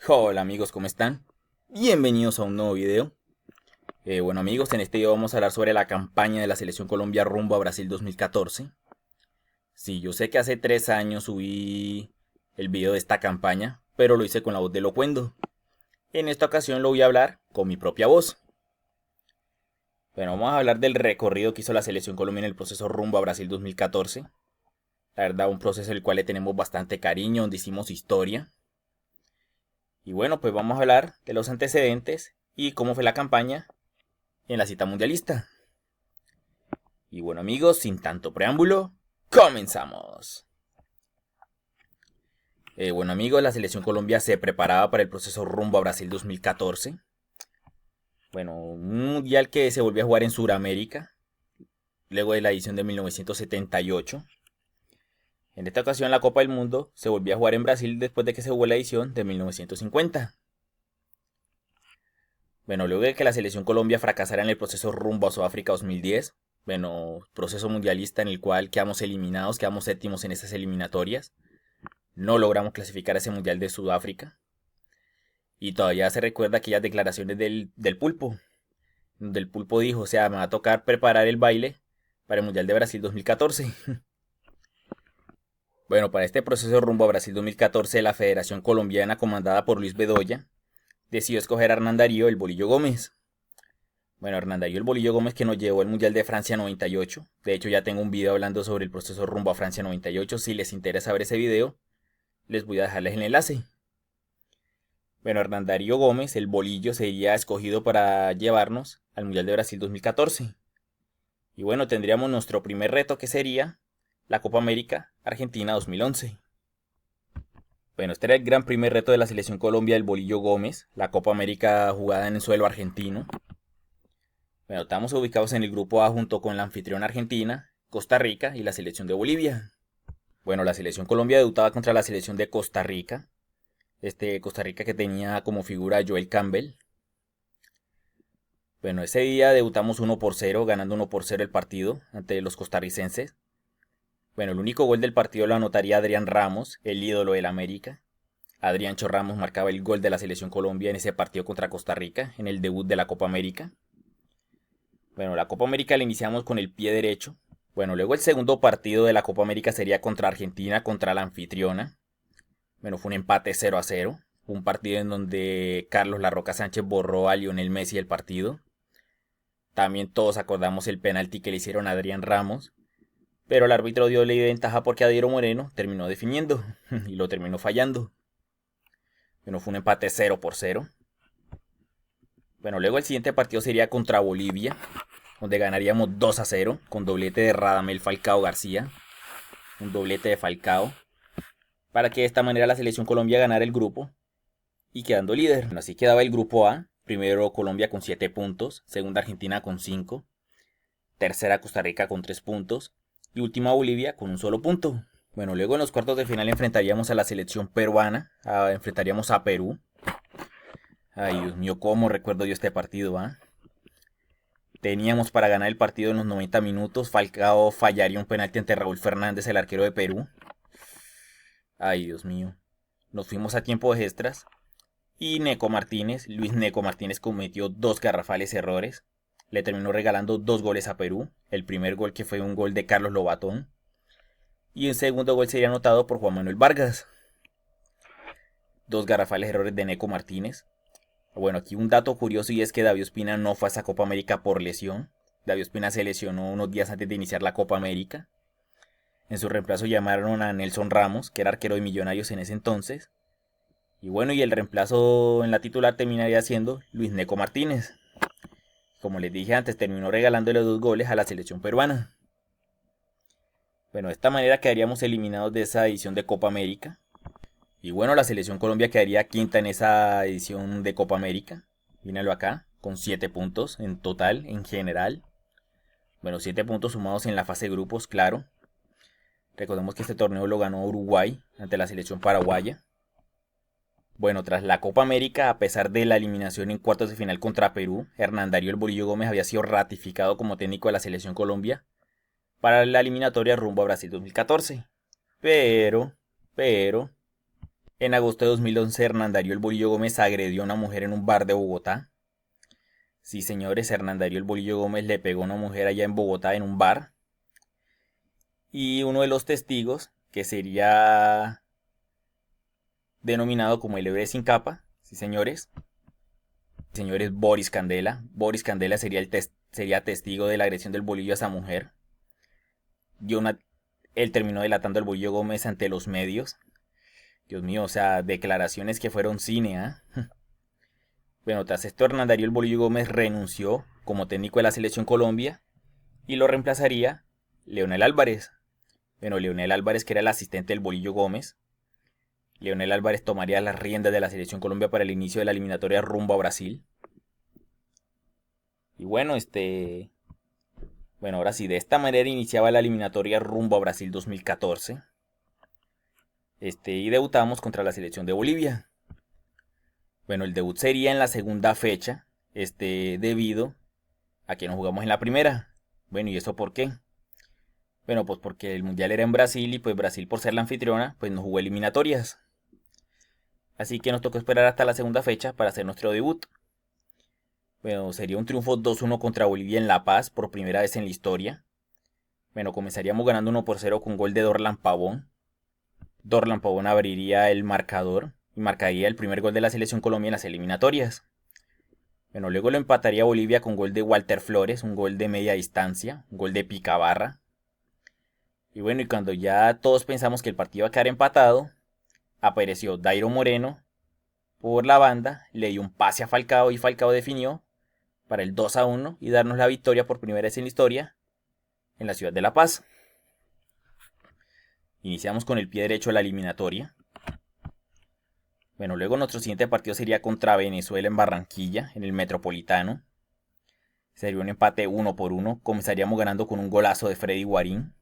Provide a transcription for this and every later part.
Hola amigos, ¿cómo están? Bienvenidos a un nuevo video. Bueno amigos, en este video vamos a hablar sobre la campaña de la Selección Colombia rumbo a Brasil 2014. Sí, yo sé que hace 3 años subí el video de esta campaña, pero lo hice con la voz de Locuendo. En esta ocasión lo voy a hablar con mi propia voz. Bueno, vamos a hablar del recorrido que hizo la Selección Colombia en el proceso rumbo a Brasil 2014. La verdad, un proceso del cual le tenemos bastante cariño, donde hicimos historia. Y bueno, pues vamos a hablar de los antecedentes y cómo fue la campaña en la cita mundialista. Y bueno amigos, sin tanto preámbulo, comenzamos. Bueno amigos, la Selección Colombia se preparaba para el proceso rumbo a Brasil 2014. Bueno, un mundial que se volvió a jugar en Sudamérica, luego de la edición de 1978. En esta ocasión la Copa del Mundo se volvió a jugar en Brasil después de que se jugó la edición de 1950. Bueno, luego de que la Selección Colombia fracasara en el proceso rumbo a Sudáfrica 2010, bueno, proceso mundialista en el cual quedamos eliminados, quedamos séptimos en esas eliminatorias. No logramos clasificar a ese mundial de Sudáfrica. Y todavía se recuerda aquellas declaraciones del Pulpo. Donde el Pulpo dijo, o sea, me va a tocar preparar el baile para el Mundial de Brasil 2014. Bueno, para este proceso rumbo a Brasil 2014, la Federación Colombiana, comandada por Luis Bedoya, decidió escoger a Hernán Darío el Bolillo Gómez. Bueno, Hernán Darío el Bolillo Gómez, que nos llevó al Mundial de Francia 98. De hecho, ya tengo un video hablando sobre el proceso rumbo a Francia 98. Si les interesa ver ese video, les voy a dejarles el enlace. Bueno, Hernán Darío Gómez, el Bolillo, sería escogido para llevarnos al Mundial de Brasil 2014. Y bueno, tendríamos nuestro primer reto, que sería la Copa América Argentina 2011. Bueno, este era el gran primer reto de la Selección Colombia del Bolillo Gómez, la Copa América jugada en el suelo argentino. Bueno, estamos ubicados en el grupo A junto con la anfitriona Argentina, Costa Rica y la selección de Bolivia. Bueno, la Selección Colombia debutaba contra la selección de Costa Rica. Costa Rica que tenía como figura a Joel Campbell. Bueno, ese día debutamos 1-0, ganando 1-0 el partido ante los costarricenses. Bueno, el único gol del partido lo anotaría Adrián Ramos, el ídolo del América. Adriancho Ramos marcaba el gol de la Selección Colombia en ese partido contra Costa Rica, en el debut de la Copa América. Bueno, la Copa América la iniciamos con el pie derecho. Bueno, luego el segundo partido de la Copa América sería contra Argentina, contra la anfitriona. Bueno, fue un empate 0-0. Un partido en donde Carlos La Roca Sánchez borró a Lionel Messi del partido. También todos acordamos el penalti que le hicieron a Adrián Ramos. Pero el árbitro dio ley de ventaja porque Adiero Moreno terminó definiendo y lo terminó fallando. Bueno, fue un empate 0-0. Bueno, luego el siguiente partido sería contra Bolivia, donde ganaríamos 2-0 con doblete de Radamel Falcao García. Un doblete de Falcao, para que de esta manera la Selección Colombia ganara el grupo y quedando líder. Bueno, así quedaba el grupo A. Primero Colombia con 7 puntos, segunda Argentina con 5, tercera Costa Rica con 3 puntos y última Bolivia con un solo punto. Bueno, luego en los cuartos de final enfrentaríamos a la selección peruana, enfrentaríamos a Perú. Ay, Dios mío, cómo recuerdo yo este partido, ¿ah? Teníamos para ganar el partido en los 90 minutos. Falcao fallaría un penalti ante Raúl Fernández, el arquero de Perú. Ay, Dios mío. Nos fuimos a tiempo de extras. Y Luis Neco Martínez cometió 2 garrafales errores. Le terminó regalando 2 goles a Perú. El primer gol que fue un gol de Carlos Lobatón. Y el segundo gol sería anotado por Juan Manuel Vargas. 2 garrafales errores de Neco Martínez. Bueno, aquí un dato curioso y es que David Ospina no fue a esa Copa América por lesión. David Ospina se lesionó unos días antes de iniciar la Copa América. En su reemplazo llamaron a Nelson Ramos, que era arquero de Millonarios en ese entonces. Y bueno, y el reemplazo en la titular terminaría siendo Luis Neco Martínez. Como les dije antes, terminó regalándole 2 goles a la selección peruana. Bueno, de esta manera quedaríamos eliminados de esa edición de Copa América. Y bueno, la selección Colombia quedaría quinta en esa edición de Copa América. Míralo acá, con 7 puntos en total, en general. Bueno, 7 puntos sumados en la fase de grupos, claro. Recordemos que este torneo lo ganó Uruguay ante la selección paraguaya. Bueno, tras la Copa América, a pesar de la eliminación en cuartos de final contra Perú, Hernán Darío el Bolillo Gómez había sido ratificado como técnico de la selección Colombia para la eliminatoria rumbo a Brasil 2014. Pero, En agosto de 2011, Hernán Darío El Bolillo Gómez agredió a una mujer en un bar de Bogotá. Sí, señores, Hernán Darío El Bolillo Gómez le pegó a una mujer allá en Bogotá en un bar. Y uno de los testigos, que sería denominado como el héroe sin capa, sí, señores, Boris Candela. Boris Candela sería testigo de la agresión del Bolillo a esa mujer. Él terminó delatando al Bolillo Gómez ante los medios. Dios mío, o sea, declaraciones que fueron cine, ¿ah? Bueno, tras esto Hernán Darío El Bolillo Gómez renunció como técnico de la Selección Colombia y lo reemplazaría Leonel Álvarez. Bueno, Leonel Álvarez, que era el asistente del Bolillo Gómez. Leonel Álvarez tomaría las riendas de la Selección Colombia para el inicio de la eliminatoria rumbo a Brasil. Y bueno, ahora sí, de esta manera iniciaba la eliminatoria rumbo a Brasil 2014. Y debutamos contra la selección de Bolivia. Bueno, el debut sería en la segunda fecha, debido a que no jugamos en la primera. Bueno, ¿y eso por qué? Bueno, pues porque el mundial era en Brasil y pues Brasil, por ser la anfitriona, pues no jugó eliminatorias. Así que nos tocó esperar hasta la segunda fecha para hacer nuestro debut. Bueno, sería un triunfo 2-1 contra Bolivia en La Paz por primera vez en la historia. Bueno, comenzaríamos ganando 1-0 con gol de Dorlan Pavón. Dorlan Pavón abriría el marcador y marcaría el primer gol de la selección Colombia en las eliminatorias. Bueno, luego lo empataría Bolivia con gol de Walter Flores, un gol de media distancia, un gol de Picabarra. Y bueno, y cuando ya todos pensamos que el partido iba a quedar empatado, apareció Dairo Moreno por la banda, le dio un pase a Falcao y Falcao definió para el 2-1 y darnos la victoria por primera vez en la historia en la ciudad de La Paz. Iniciamos con el pie derecho de la eliminatoria. Bueno, luego nuestro siguiente partido sería contra Venezuela en Barranquilla, en el Metropolitano. Sería un empate 1-1. Comenzaríamos ganando con un golazo de Freddy Guarín.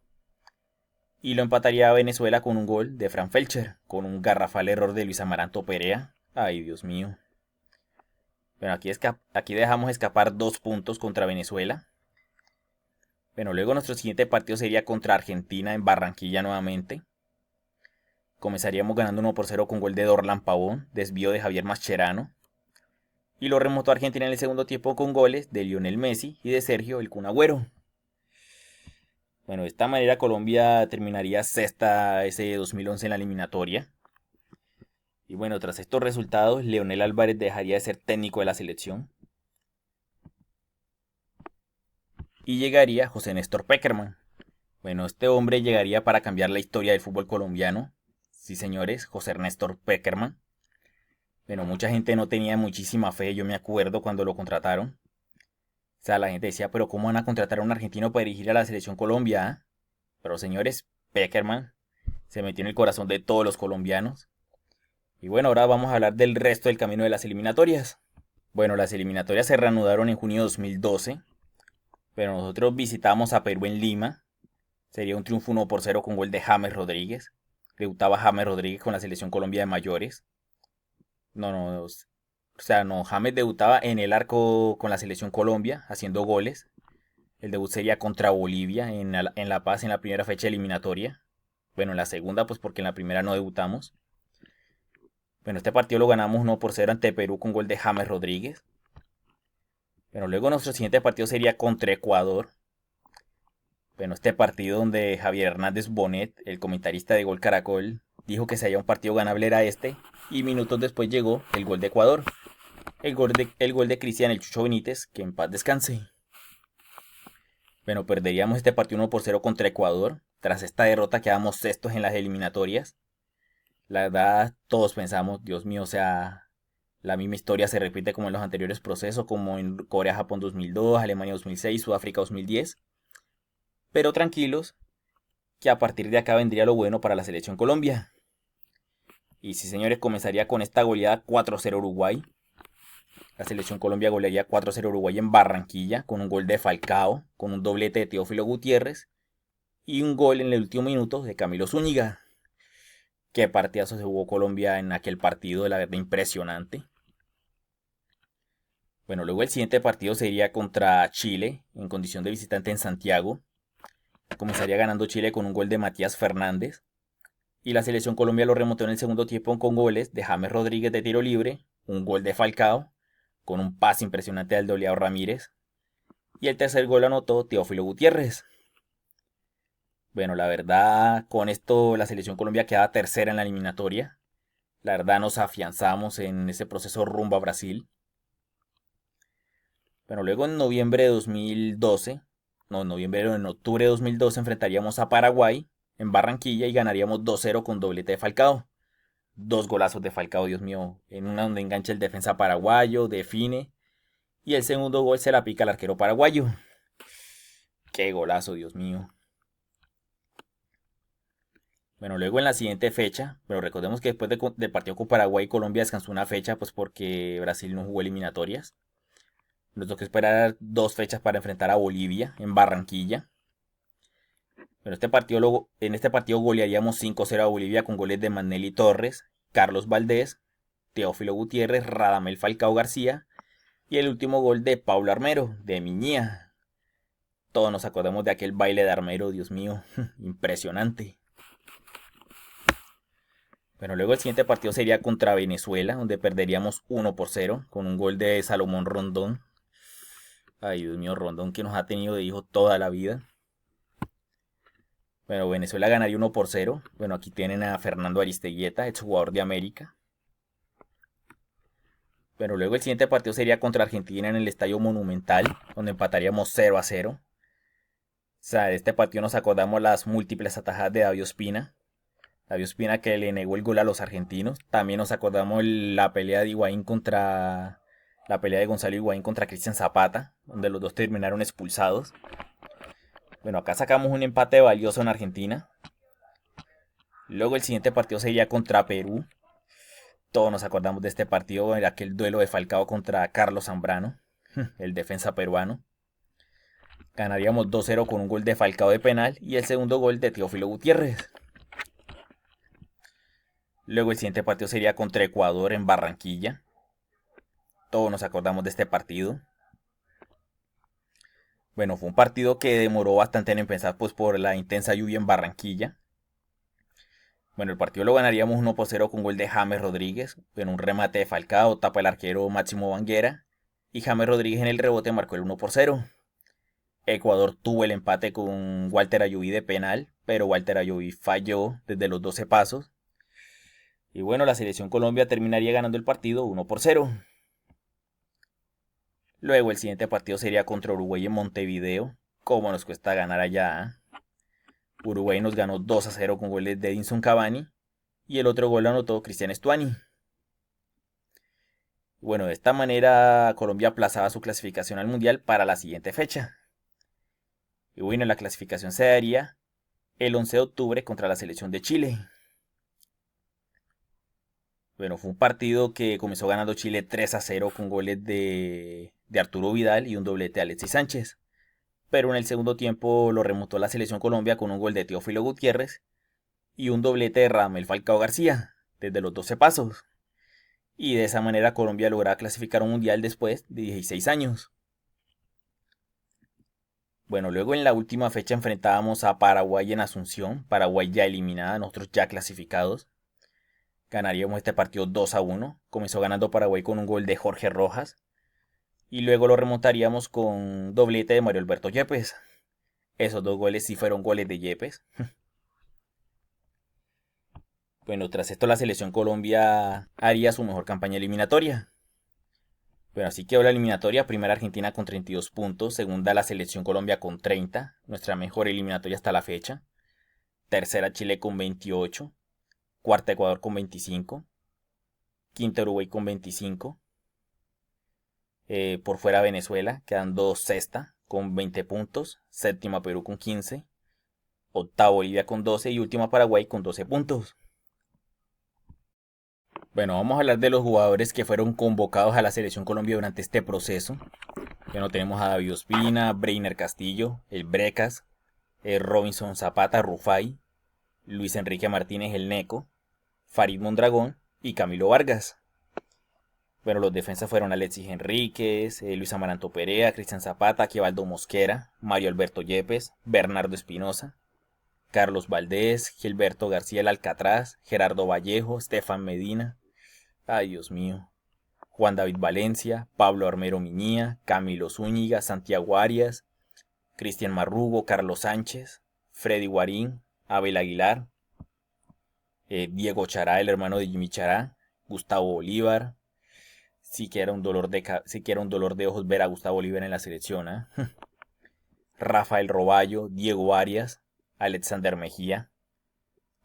Y lo empataría a Venezuela con un gol de Fran Felcher, con un garrafal error de Luis Amaranto Perea. Ay, Dios mío. Bueno, aquí dejamos escapar 2 puntos contra Venezuela. Bueno, luego nuestro siguiente partido sería contra Argentina en Barranquilla nuevamente. Comenzaríamos ganando 1-0 con gol de Dorlan Pavón, desvío de Javier Mascherano. Y lo remontó Argentina en el segundo tiempo con goles de Lionel Messi y de Sergio El Kun Agüero. Bueno, de esta manera Colombia terminaría sexta ese 2011 en la eliminatoria. Y bueno, tras estos resultados, Leonel Álvarez dejaría de ser técnico de la selección. Y llegaría José Néstor Pekerman. Bueno, este hombre llegaría para cambiar la historia del fútbol colombiano. Sí, señores, José Néstor Pekerman. Bueno, mucha gente no tenía muchísima fe, yo me acuerdo cuando lo contrataron. O sea, la gente decía, pero ¿cómo van a contratar a un argentino para dirigir a la selección Colombia? Pero señores, Pekerman se metió en el corazón de todos los colombianos. Y bueno, ahora vamos a hablar del resto del camino de las eliminatorias. Bueno, las eliminatorias se reanudaron en junio de 2012. Pero nosotros visitamos a Perú en Lima. Sería un triunfo 1-0 con gol de James Rodríguez. Debutaba James Rodríguez con la selección Colombia de mayores. No, James debutaba en el arco con la selección Colombia, haciendo goles. El debut sería contra Bolivia en La Paz en la primera fecha eliminatoria. Bueno, en la segunda, pues porque en la primera no debutamos. Bueno, este partido lo ganamos 1-0 ante Perú con gol de James Rodríguez. Bueno, luego nuestro siguiente partido sería contra Ecuador. Bueno, este partido donde Javier Hernández Bonet, el comentarista de Gol Caracol, dijo que si había un partido ganable era este. Y minutos después llegó el gol de Ecuador. El gol de Cristian El Chucho Benítez, que en paz descanse. Bueno, perderíamos este partido 1-0 contra Ecuador. Tras esta derrota quedamos sextos en las eliminatorias. La verdad, todos pensamos, Dios mío, o sea, la misma historia se repite como en los anteriores procesos, como en Corea-Japón 2002, Alemania 2006, Sudáfrica 2010. Pero tranquilos, que a partir de acá vendría lo bueno para la selección Colombia. Y sí, señores, comenzaría con esta goleada 4-0 Uruguay. La selección Colombia golearía 4-0 Uruguay en Barranquilla, con un gol de Falcao, con un doblete de Teófilo Gutiérrez y un gol en el último minuto de Camilo Zúñiga. Qué partidazo se jugó Colombia en aquel partido, la verdad impresionante. Bueno, luego el siguiente partido sería contra Chile, en condición de visitante en Santiago. Comenzaría ganando Chile con un gol de Matías Fernández. Y la selección Colombia lo remontó en el segundo tiempo con goles de James Rodríguez de tiro libre, un gol de Falcao, con un pase impresionante del Doleado Ramírez. Y el tercer gol lo anotó Teófilo Gutiérrez. Bueno, la verdad, con esto la selección Colombia queda tercera en la eliminatoria. La verdad nos afianzamos en ese proceso rumbo a Brasil. Bueno, luego en noviembre de 2012, en octubre de 2012 enfrentaríamos a Paraguay en Barranquilla y ganaríamos 2-0 con doblete de Falcao. Dos golazos de Falcao, Dios mío, en una donde engancha el defensa paraguayo, define, y el segundo gol se la pica al arquero paraguayo. Qué golazo, Dios mío. Bueno, luego en la siguiente fecha, pero recordemos que después del partido con Paraguay, Colombia descansó una fecha, pues porque Brasil no jugó eliminatorias. Nos tocó esperar 2 fechas para enfrentar a Bolivia en Barranquilla. Pero en este partido golearíamos 5-0 a Bolivia con goles de Magnelli Torres, Carlos Valdés, Teófilo Gutiérrez, Radamel Falcao García y el último gol de Paulo Armero, de Miñía. Todos nos acordamos de aquel baile de Armero, Dios mío, impresionante. Bueno, luego el siguiente partido sería contra Venezuela, donde perderíamos 1-0 con un gol de Salomón Rondón. Ay, Dios mío, Rondón que nos ha tenido de hijo toda la vida. Bueno, Venezuela ganaría 1-0. Bueno, aquí tienen a Fernando Aristeguieta, exjugador de América. Bueno, luego el siguiente partido sería contra Argentina en el Estadio Monumental, donde empataríamos 0-0. O sea, de este partido nos acordamos las múltiples atajadas de David Ospina. David Ospina que le negó el gol a los argentinos. También nos acordamos la pelea de la pelea de Gonzalo Higuaín contra Cristian Zapata, donde los dos terminaron expulsados. Bueno, acá sacamos un empate valioso en Argentina. Luego el siguiente partido sería contra Perú. Todos nos acordamos de este partido, en aquel duelo de Falcao contra Carlos Zambrano, el defensa peruano. Ganaríamos 2-0 con un gol de Falcao de penal y el segundo gol de Teófilo Gutiérrez. Luego el siguiente partido sería contra Ecuador en Barranquilla. Todos nos acordamos de este partido. Bueno, fue un partido que demoró bastante en empezar, pues por la intensa lluvia en Barranquilla. Bueno, el partido lo ganaríamos 1-0 con gol de James Rodríguez. En un remate de Falcao, tapa el arquero Máximo Banguera. Y James Rodríguez en el rebote marcó el 1-0. Ecuador tuvo el empate con Walter Ayoví de penal, pero Walter Ayoví falló desde los 12 pasos. Y bueno, la selección Colombia terminaría ganando el partido 1-0. Luego el siguiente partido sería contra Uruguay en Montevideo. ¿Cómo nos cuesta ganar allá? Uruguay nos ganó 2-0 con goles de Edinson Cavani y el otro gol lo anotó Cristian Stuani. Bueno, de esta manera Colombia aplazaba su clasificación al Mundial para la siguiente fecha. Y bueno, la clasificación se daría el 11 de octubre contra la selección de Chile. Bueno, fue un partido que comenzó ganando Chile 3-0 con goles de Arturo Vidal y un doblete de Alexis Sánchez. Pero en el segundo tiempo lo remontó la selección Colombia con un gol de Teófilo Gutiérrez y un doblete de Radamel Falcao García desde los 12 pasos. Y de esa manera Colombia logra clasificar un mundial después de 16 años. Bueno, luego en la última fecha enfrentábamos a Paraguay en Asunción, Paraguay ya eliminada, nosotros ya clasificados. Ganaríamos este partido 2-1, comenzó ganando Paraguay con un gol de Jorge Rojas. Y luego lo remontaríamos con doblete de Mario Alberto Yepes. Esos dos goles sí fueron goles de Yepes. Bueno, tras esto la selección Colombia haría su mejor campaña eliminatoria. Bueno, así quedó la eliminatoria. Primera Argentina con 32 puntos. Segunda la selección Colombia con 30. Nuestra mejor eliminatoria hasta la fecha. Tercera Chile con 28. Cuarta Ecuador con 25. Quinta Uruguay con 25. Por fuera Venezuela, quedando sexta con 20 puntos. Séptima Perú con 15. Octava Bolivia con 12 y última Paraguay con 12 puntos. Bueno, vamos a hablar de los jugadores que fueron convocados a la selección Colombia durante este proceso. Bueno, tenemos a David Ospina, Breiner Castillo, el Brecas, Robinson Zapata, Rufai, Luis Enrique Martínez, el Neco, Farid Mondragón y Camilo Vargas. Bueno, los defensas fueron Alexis Enríquez, Luis Amaranto Perea, Cristian Zapata, Quivaldo Mosquera, Mario Alberto Yepes, Bernardo Espinosa. Carlos Valdés, Gilberto García el Alcatraz, Gerardo Vallejo, Estefan Medina, ay Dios mío, Juan David Valencia, Pablo Armero Miñía, Camilo Zúñiga, Santiago Arias, Cristian Marrugo, Carlos Sánchez, Freddy Guarín, Abel Aguilar, Diego Chará, el hermano de Jimmy Chará, Gustavo Bolívar. Sí que era un dolor de ojos ver a Gustavo Bolívar en la selección, ¿eh? Rafael Roballo, Diego Arias, Alexander Mejía.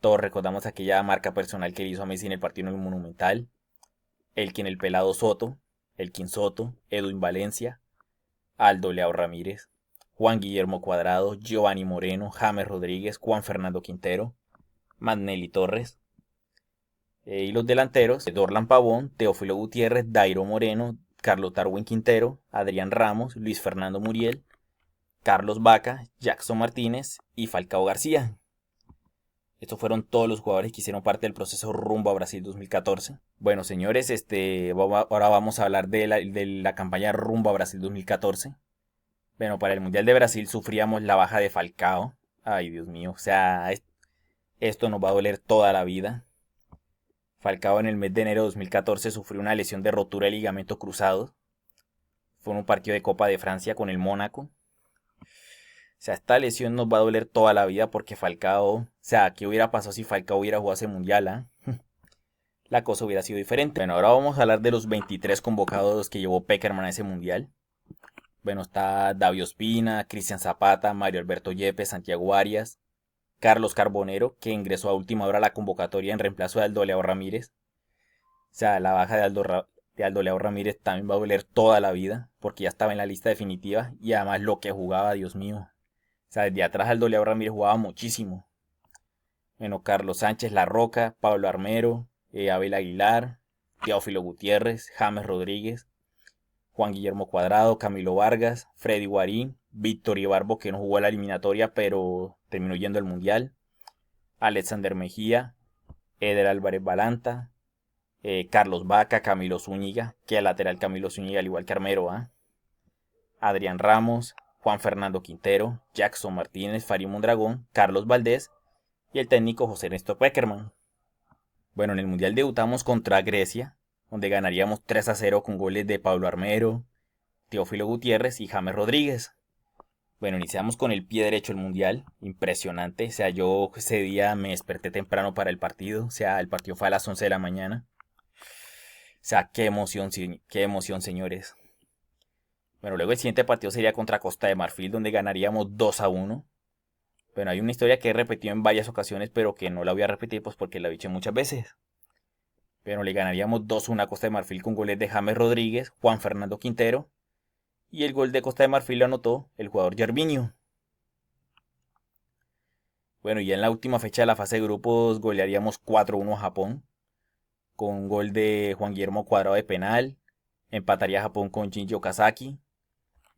Todos recordamos aquella marca personal que le hizo a Messi en el partido en el Monumental. Elkin el Pelado Soto, Elkin Soto, Edwin Valencia, Aldo Leao Ramírez, Juan Guillermo Cuadrado, Giovanni Moreno, James Rodríguez, Juan Fernando Quintero, Magnelli Torres. Y los delanteros, Dorlan Pavón, Teófilo Gutiérrez, Dairo Moreno, Carlos Darwin Quintero, Adrián Ramos, Luis Fernando Muriel, Carlos Vaca, Jackson Martínez y Falcao García. Estos fueron todos los jugadores que hicieron parte del proceso rumbo a Brasil 2014. Bueno, señores, ahora vamos a hablar de la campaña rumbo a Brasil 2014. Bueno, para el Mundial de Brasil sufríamos la baja de Falcao. Ay, Dios mío, o sea, esto nos va a doler toda la vida. Falcao en el mes de enero de 2014 sufrió una lesión de rotura de ligamento cruzado. Fue en un partido de Copa de Francia con el Mónaco. O sea, esta lesión nos va a doler toda la vida porque Falcao, o sea, ¿qué hubiera pasado si Falcao hubiera jugado ese mundial? La cosa hubiera sido diferente. Bueno, ahora vamos a hablar de los 23 convocados que llevó Pekerman a ese mundial. Bueno, está David Ospina, Cristian Zapata, Mario Alberto Yepes, Santiago Arias, Carlos Carbonero, que ingresó a última hora a la convocatoria en reemplazo de Aldo Leao Ramírez. O sea, la baja de Aldo Leao Ramírez también va a doler toda la vida porque ya estaba en la lista definitiva y además lo que jugaba, Dios mío. O sea, desde atrás Aldo Leao Ramírez jugaba muchísimo. Bueno, Carlos Sánchez La Roca, Pablo Armero, Abel Aguilar, Teófilo Gutiérrez, James Rodríguez, Juan Guillermo Cuadrado, Camilo Vargas, Freddy Guarín, Víctor Ibarbo, que no jugó la eliminatoria pero terminó yendo al Mundial, Alexander Mejía, Eder Álvarez Balanta, Carlos Vaca, Camilo Zúñiga, que al lateral Camilo Zúñiga al igual que Armero, Adrián Ramos, Juan Fernando Quintero, Jackson Martínez, Farid Mondragón, Carlos Valdés y el técnico José Ernesto Pekerman. Bueno, en el Mundial debutamos contra Grecia, donde ganaríamos 3-0 con goles de Pablo Armero, Teófilo Gutiérrez y James Rodríguez. Bueno, iniciamos con el pie derecho el Mundial, impresionante, o sea, yo ese día me desperté temprano para el partido, o sea, el partido fue a las 11 de la mañana. O sea, qué emoción, señores. Bueno, luego el siguiente partido sería contra Costa de Marfil, donde ganaríamos 2-1. Bueno, hay una historia que he repetido en varias ocasiones, pero que no la voy a repetir pues porque la he dicho muchas veces. Pero le ganaríamos 2-1 a Costa de Marfil con goles de James Rodríguez, Juan Fernando Quintero. Y el gol de Costa de Marfil lo anotó el jugador Gervinho. Bueno, y en la última fecha de la fase de grupos golearíamos 4-1 a Japón, con un gol de Juan Guillermo Cuadrado de penal. Empataría Japón con Shinji Okazaki.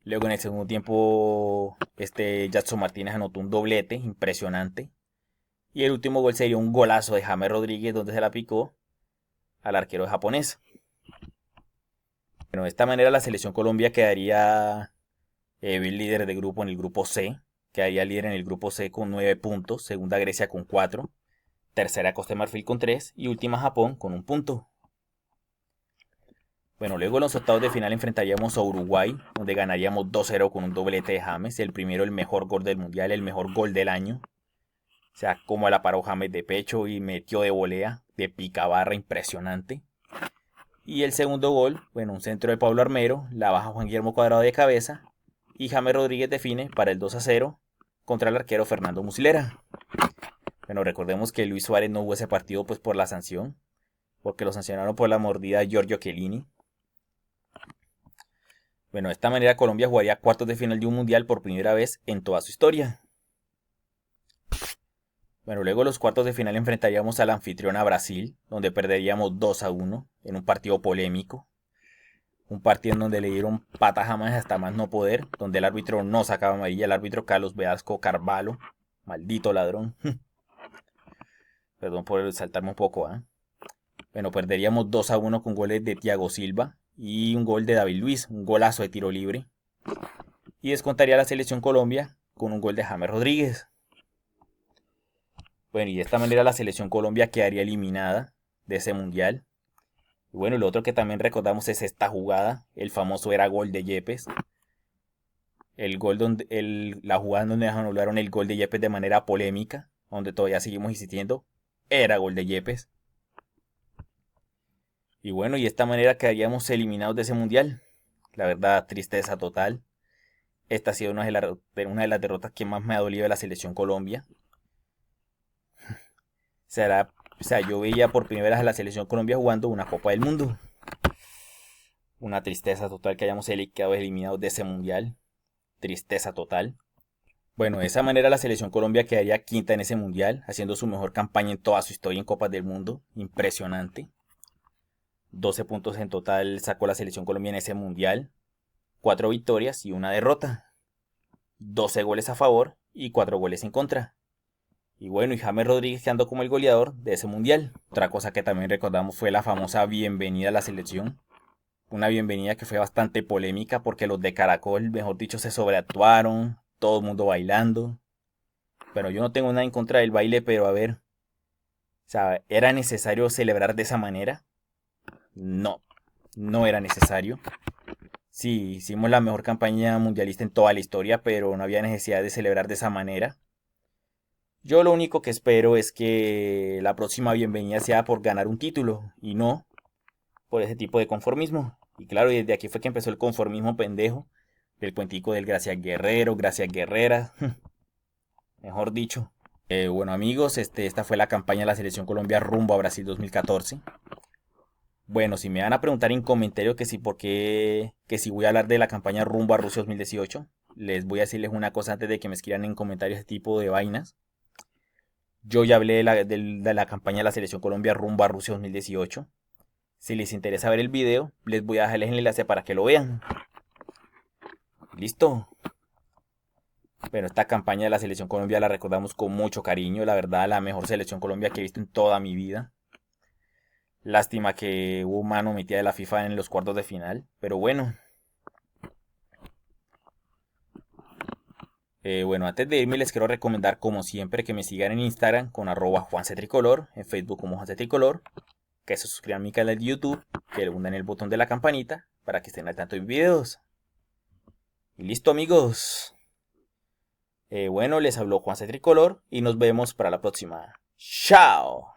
Luego en el segundo tiempo, Jackson Martínez anotó un doblete impresionante. Y el último gol sería un golazo de James Rodríguez, donde se la picó al arquero japonés. Bueno, de esta manera la selección Colombia quedaría líder de grupo en el grupo C. Quedaría líder en el grupo C con 9 puntos. Segunda Grecia con 4. Tercera Costa de Marfil con 3. Y última Japón con 1 punto. Bueno, luego en los octavos de final enfrentaríamos a Uruguay, donde ganaríamos 2-0 con un doblete de James. El primero, el mejor gol del mundial, el mejor gol del año. O sea, como la paró James de pecho y metió de volea, de picabarra, impresionante. Y el segundo gol, bueno, un centro de Pablo Armero, la baja Juan Guillermo Cuadrado de cabeza. Y James Rodríguez define para el 2-0 contra el arquero Fernando Muslera. Bueno, recordemos que Luis Suárez no jugó ese partido pues por la sanción, porque lo sancionaron por la mordida de Giorgio Chiellini. Bueno, de esta manera Colombia jugaría cuartos de final de un mundial por primera vez en toda su historia. Bueno, luego los cuartos de final enfrentaríamos al anfitrión a Brasil, donde perderíamos 2-1 en un partido polémico. Un partido en donde le dieron pata James hasta más no poder, donde el árbitro no sacaba amarilla, el árbitro Carlos Velasco Carvalho, maldito ladrón. Perdón por saltarme un poco, Bueno, perderíamos 2-1 con goles de Thiago Silva y un gol de David Luiz, un golazo de tiro libre. Y descontaría la selección Colombia con un gol de James Rodríguez. Bueno, y de esta manera la selección Colombia quedaría eliminada de ese mundial. Y bueno, lo otro que también recordamos es esta jugada, el famoso era gol de Yepes. La jugada en donde anularon el gol de Yepes de manera polémica, donde todavía seguimos insistiendo, era gol de Yepes. Y bueno, y de esta manera quedaríamos eliminados de ese mundial. La verdad, tristeza total. Esta ha sido una de las derrotas que más me ha dolido de la selección Colombia. Yo veía por primera vez a la selección Colombia jugando una Copa del Mundo. Una tristeza total que hayamos quedado eliminados de ese mundial. Tristeza total. Bueno, de esa manera la selección Colombia quedaría quinta en ese mundial, haciendo su mejor campaña en toda su historia en Copas del Mundo. Impresionante. 12 puntos en total sacó la selección Colombia en ese mundial. 4 victorias y una derrota. 12 goles a favor y 4 goles en contra. Y bueno, y James Rodríguez quedando como el goleador de ese mundial. Otra cosa que también recordamos fue la famosa bienvenida a la selección. Una bienvenida que fue bastante polémica porque los de Caracol, mejor dicho, se sobreactuaron. Todo el mundo bailando. Pero yo no tengo nada en contra del baile, pero a ver. O sea, ¿era necesario celebrar de esa manera? No, no era necesario. Sí, hicimos la mejor campaña mundialista en toda la historia, pero no había necesidad de celebrar de esa manera. Yo lo único que espero es que la próxima bienvenida sea por ganar un título y no por ese tipo de conformismo. Y claro, y desde aquí fue que empezó el conformismo pendejo, el cuentico del Gracias Guerrero, Gracias Guerrera, mejor dicho. Bueno amigos, esta fue la campaña de la Selección Colombia rumbo a Brasil 2014. Bueno, si me van a preguntar en comentarios que si voy a hablar de la campaña rumbo a Rusia 2018, les voy a decirles una cosa antes de que me escriban en comentarios este tipo de vainas. Yo ya hablé de la campaña de la Selección Colombia rumbo a Rusia 2018. Si les interesa ver el video, les voy a dejarles el enlace para que lo vean. ¿Listo? Bueno, esta campaña de la Selección Colombia la recordamos con mucho cariño. La verdad, la mejor Selección Colombia que he visto en toda mi vida. Lástima que hubo mano metida de la FIFA en los cuartos de final. Pero bueno. Bueno, antes de irme les quiero recomendar como siempre que me sigan en Instagram con @JuanCTricolor, en Facebook como JuanCTricolor, que se suscriban a mi canal de YouTube, que le hundan el botón de la campanita para que estén al tanto de mis videos. Y listo amigos. Bueno, les habló JuanCTricolor y nos vemos para la próxima. ¡Chao!